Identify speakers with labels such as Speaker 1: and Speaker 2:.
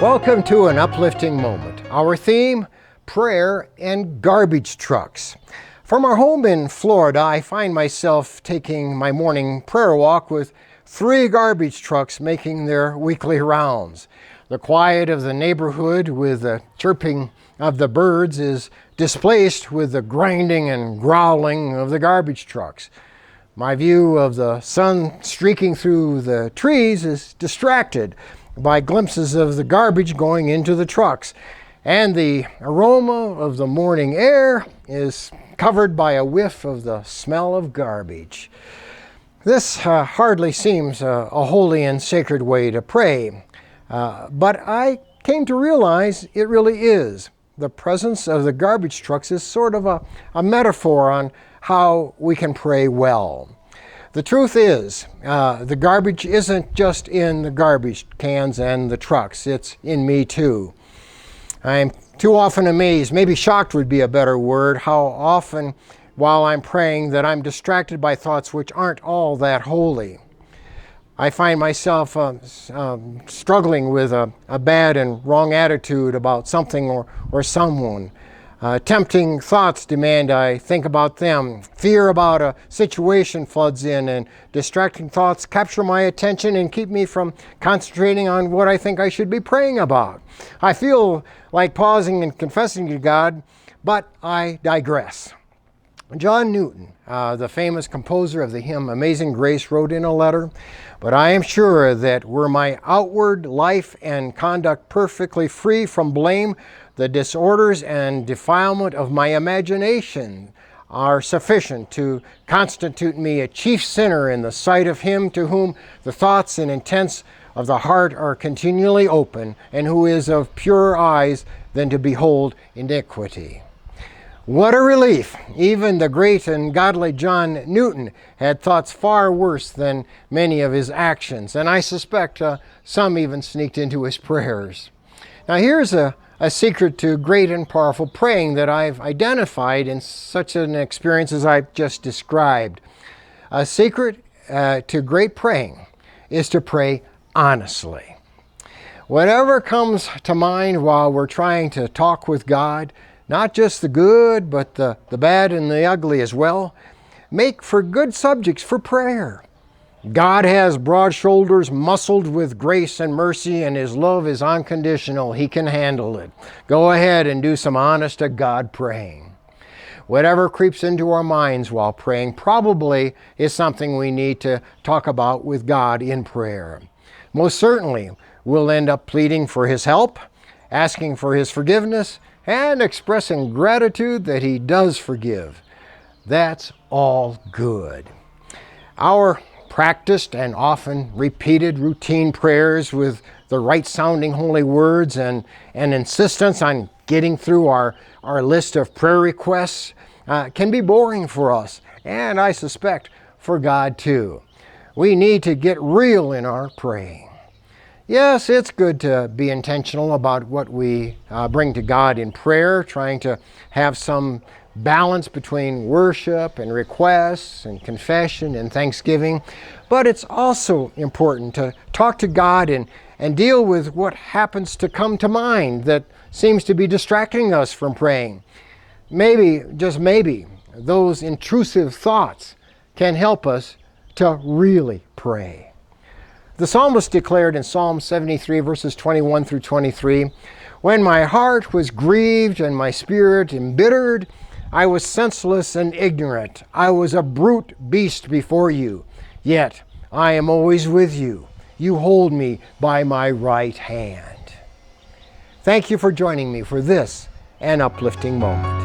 Speaker 1: Welcome to an uplifting moment. Our theme, prayer and garbage trucks. From our home in Florida, I find myself taking my morning prayer walk with 3 garbage trucks making their weekly rounds. The quiet of the neighborhood with the chirping of the birds is displaced with the grinding and growling of the garbage trucks. My view of the sun streaking through the trees is distracted by glimpses of the garbage going into the trucks, and the aroma of the morning air is covered by a whiff of the smell of garbage. This hardly seems a holy and sacred way to pray, but I came to realize it really is. The presence of the garbage trucks is sort of a metaphor on how we can pray well. The truth is, the garbage isn't just in the garbage cans and the trucks, it's in me too. I'm too often amazed, maybe shocked would be a better word, how often while I'm praying that I'm distracted by thoughts which aren't all that holy. I find myself struggling with a bad and wrong attitude about something or someone. Tempting thoughts demand I think about them. Fear about a situation floods in, and distracting thoughts capture my attention and keep me from concentrating on what I think I should be praying about. I feel like pausing and confessing to God, but I digress. John Newton, the famous composer of the hymn Amazing Grace, wrote in a letter, "But I am sure that were my outward life and conduct perfectly free from blame, the disorders and defilement of my imagination are sufficient to constitute me a chief sinner in the sight of Him to whom the thoughts and intents of the heart are continually open, and who is of purer eyes than to behold iniquity." What a relief! Even the great and godly John Newton had thoughts far worse than many of his actions, and I suspect some even sneaked into his prayers. Now here's a secret to great and powerful praying that I've identified in such an experience as I've just described. A secret to great praying is to pray honestly. Whatever comes to mind while we're trying to talk with God, not just the good, but the bad and the ugly as well, make for good subjects for prayer. God has broad shoulders muscled with grace and mercy, and His love is unconditional. He can handle it. Go ahead and do some honest to God praying. Whatever creeps into our minds while praying probably is something we need to talk about with God in prayer. Most certainly, we'll end up pleading for His help, asking for His forgiveness, and expressing gratitude that He does forgive. That's all good. Our practiced and often repeated routine prayers with the right sounding holy words and insistence on getting through our list of prayer requests can be boring for us, and I suspect for God too. We need to get real in our praying. Yes, it's good to be intentional about what we bring to God in prayer, trying to have some balance between worship and requests and confession and thanksgiving. But it's also important to talk to God and deal with what happens to come to mind that seems to be distracting us from praying. Maybe, just maybe, those intrusive thoughts can help us to really pray. The psalmist declared in Psalm 73, verses 21 through 23, "When my heart was grieved and my spirit embittered, I was senseless and ignorant. I was a brute beast before you. Yet I am always with you. You hold me by my right hand." Thank you for joining me for this, an uplifting moment.